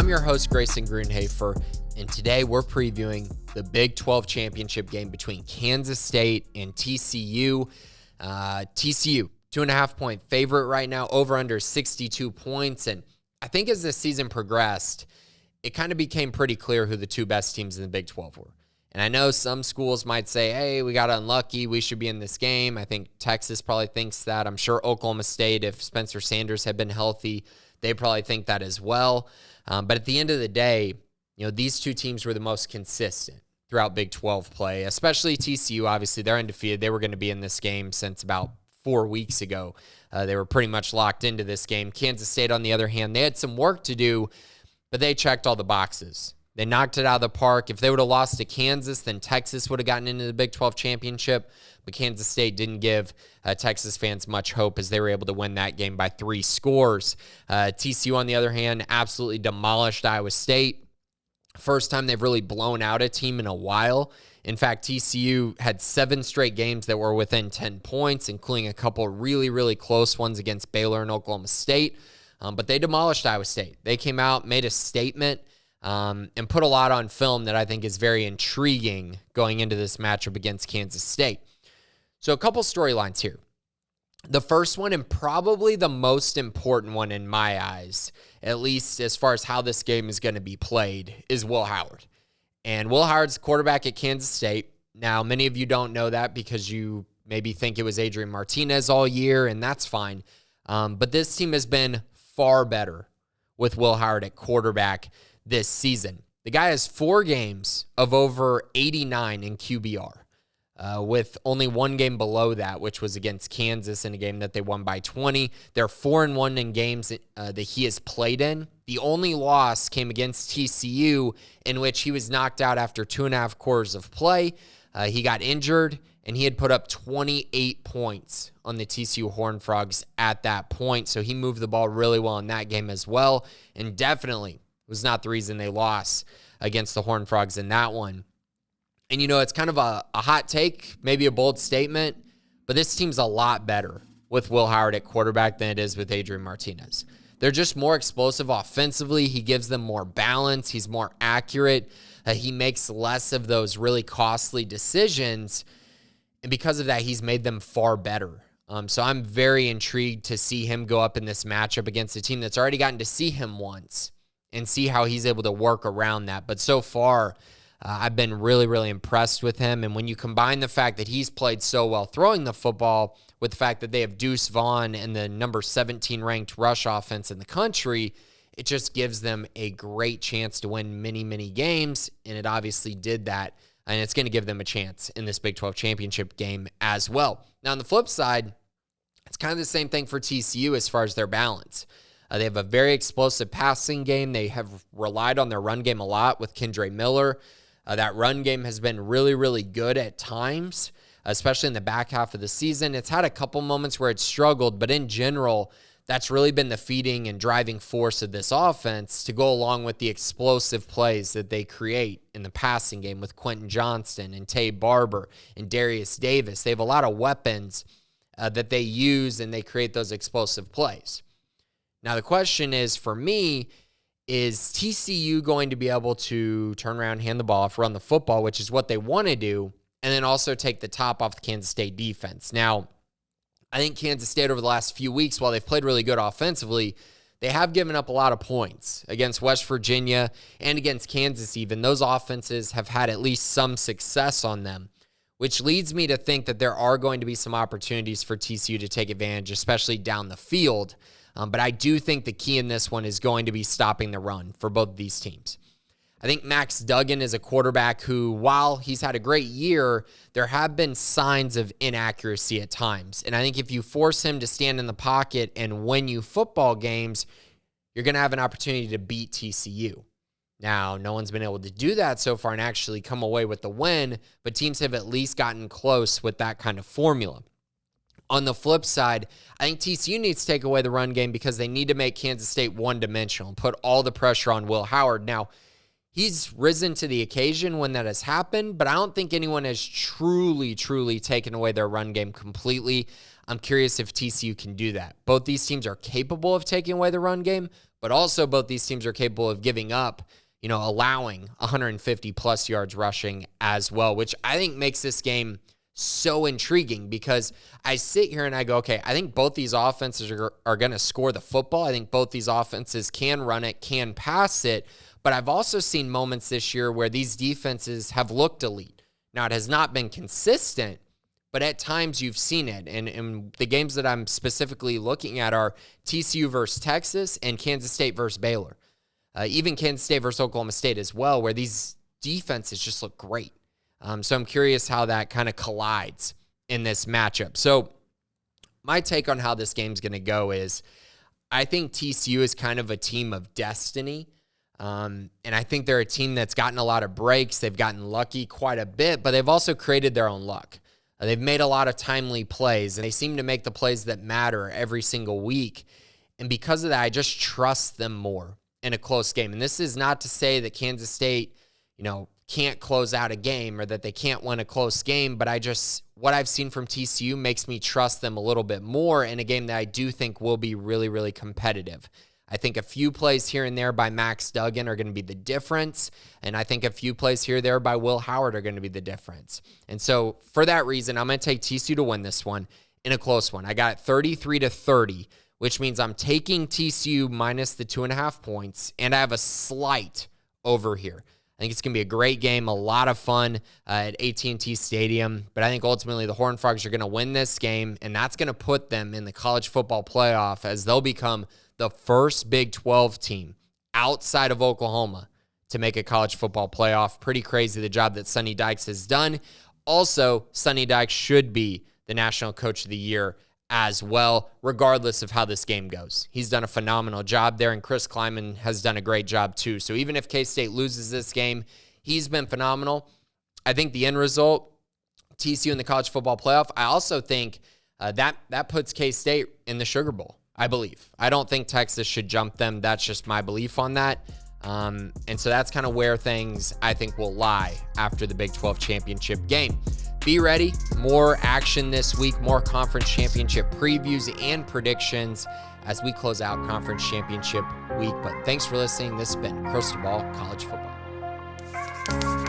I'm your host, Grayson, and today we're previewing the Big 12 championship game between Kansas State and TCU. TCU, 2.5-point favorite right now, over under 62 points. And I think as the season progressed, it kind of became pretty clear who the two best teams in the Big 12 were. And I know some schools might say, hey, we got unlucky, we should be in this game. I think Texas probably thinks that. I'm sure Oklahoma State, if Spencer Sanders had been healthy, they probably think that as well. But at the end of the day, these two teams were the most consistent throughout Big 12 play, especially TCU. Obviously, they're undefeated. They were going to be in this game since about 4 weeks ago. They were pretty much locked into this game. Kansas State, on the other hand, they had some work to do, but they checked all the boxes. They knocked it out of the park. If they would have lost to Kansas, then Texas would have gotten into the Big 12 championship. But Kansas State didn't give Texas fans much hope as they were able to win that game by 3 scores. TCU, on the other hand, absolutely demolished Iowa State. First time they've really blown out a team in a while. In fact, TCU had 7 straight games that were within 10 points, including a couple really, really close ones against Baylor and Oklahoma State. But they demolished Iowa State. They came out, made a statement, and put a lot on film that I think is very intriguing going into this matchup against Kansas State. So a couple storylines here. The first one, and probably the most important one in my eyes, at least as far as how this game is going to be played, is Will Howard. And Will Howard's quarterback at Kansas State. Now, many of you don't know that because you maybe think it was Adrian Martinez all year, and that's fine. But this team has been far better with Will Howard at quarterback this season. The guy has 4 games of over 89 in QBR, with only 1 game below that, which was against Kansas in a game that they won by 20. They're 4-1 in games that he has played in. The only loss came against TCU, in which he was knocked out after 2.5 quarters of play. He got injured, and he had put up 28 points on the TCU Horned Frogs at that point. So he moved the ball really well in that game as well, and definitely was not the reason they lost against the Horned Frogs in that one. And, it's kind of a hot take, maybe a bold statement, but this team's a lot better with Will Howard at quarterback than it is with Adrian Martinez. They're just more explosive offensively. He gives them more balance. He's more accurate. He makes less of those really costly decisions. And because of that, he's made them far better. So I'm very intrigued to see him go up in this matchup against a team that's already gotten to see him once and see how he's able to work around that. But so far, I've been really, really impressed with him. And when you combine the fact that he's played so well throwing the football with the fact that they have Deuce Vaughn and the number 17 ranked rush offense in the country, it just gives them a great chance to win many, many games. And it obviously did that. And it's going to give them a chance in this Big 12 championship game as well. Now, on the flip side, it's kind of the same thing for TCU as far as their balance. They have a very explosive passing game. They have relied on their run game a lot with Kendre Miller. That run game has been really, really good at times, especially in the back half of the season. It's had a couple moments where it's struggled, but in general, that's really been the feeding and driving force of this offense to go along with the explosive plays that they create in the passing game with Quentin Johnston and Tay Barber and Darius Davis. They have a lot of weapons that they use, and they create those explosive plays. Now, the question is, for me, is TCU going to be able to turn around, hand the ball off, run the football, which is what they want to do, and then also take the top off the Kansas State defense? Now, I think Kansas State over the last few weeks, while they've played really good offensively, they have given up a lot of points against West Virginia and against Kansas even. Those offenses have had at least some success on them, which leads me to think that there are going to be some opportunities for TCU to take advantage, especially down the field. But I do think the key in this one is going to be stopping the run for both of these teams. I think Max Duggan is a quarterback who, while he's had a great year, there have been signs of inaccuracy at times. And I think if you force him to stand in the pocket and win you football games, you're going to have an opportunity to beat TCU. Now, no one's been able to do that so far and actually come away with the win, but teams have at least gotten close with that kind of formula. On the flip side, I think TCU needs to take away the run game because they need to make Kansas State one-dimensional and put all the pressure on Will Howard. Now, he's risen to the occasion when that has happened, but I don't think anyone has truly taken away their run game completely. I'm curious if TCU can do that. Both these teams are capable of taking away the run game, but also both these teams are capable of giving up, allowing 150 plus yards rushing as well, which I think makes this game so intriguing because I sit here and I go, okay, I think both these offenses are going to score the football. I think both these offenses can run it, can pass it, but I've also seen moments this year where these defenses have looked elite. Now, it has not been consistent, but at times you've seen it. And the games that I'm specifically looking at are TCU versus Texas and Kansas State versus Baylor. Even Kansas State versus Oklahoma State as well, where these defenses just look great. So I'm curious how that kind of collides in this matchup. So my take on how this game's going to go is I think TCU is kind of a team of destiny. And I think they're a team that's gotten a lot of breaks. They've gotten lucky quite a bit, but they've also created their own luck. They've made a lot of timely plays, and they seem to make the plays that matter every single week. And because of that, I just trust them more in a close game. And this is not to say that Kansas State, can't close out a game or that they can't win a close game, but what I've seen from TCU makes me trust them a little bit more in a game that I do think will be really competitive. I think a few plays here and there by Max Duggan are going to be the difference, and I think a few plays here or there by Will Howard are going to be the difference. And so for that reason, I'm going to take TCU to win this one in a close one. I got 33-30, which means I'm taking TCU minus the 2.5 points, and I have a slight over here. I think it's going to be a great game, a lot of fun at AT&T Stadium. But I think ultimately the Horned Frogs are going to win this game, and that's going to put them in the college football playoff as they'll become the first Big 12 team outside of Oklahoma to make a college football playoff. Pretty crazy the job that Sonny Dykes has done. Also, Sonny Dykes should be the National Coach of the Year as well, regardless of how this game goes. He's done a phenomenal job there, and Chris Kleiman has done a great job too. So even if K-State loses this game, he's been phenomenal. I think the end result, TCU in the college football playoff, I also think that puts K-State in the Sugar Bowl, I believe. I don't think Texas should jump them. That's just my belief on that. And so that's kind of where things, I think, will lie after the Big 12 championship game. Be ready. More action this week, more conference championship previews and predictions as we close out conference championship week. But thanks for listening. This has been Crystal Ball College Football.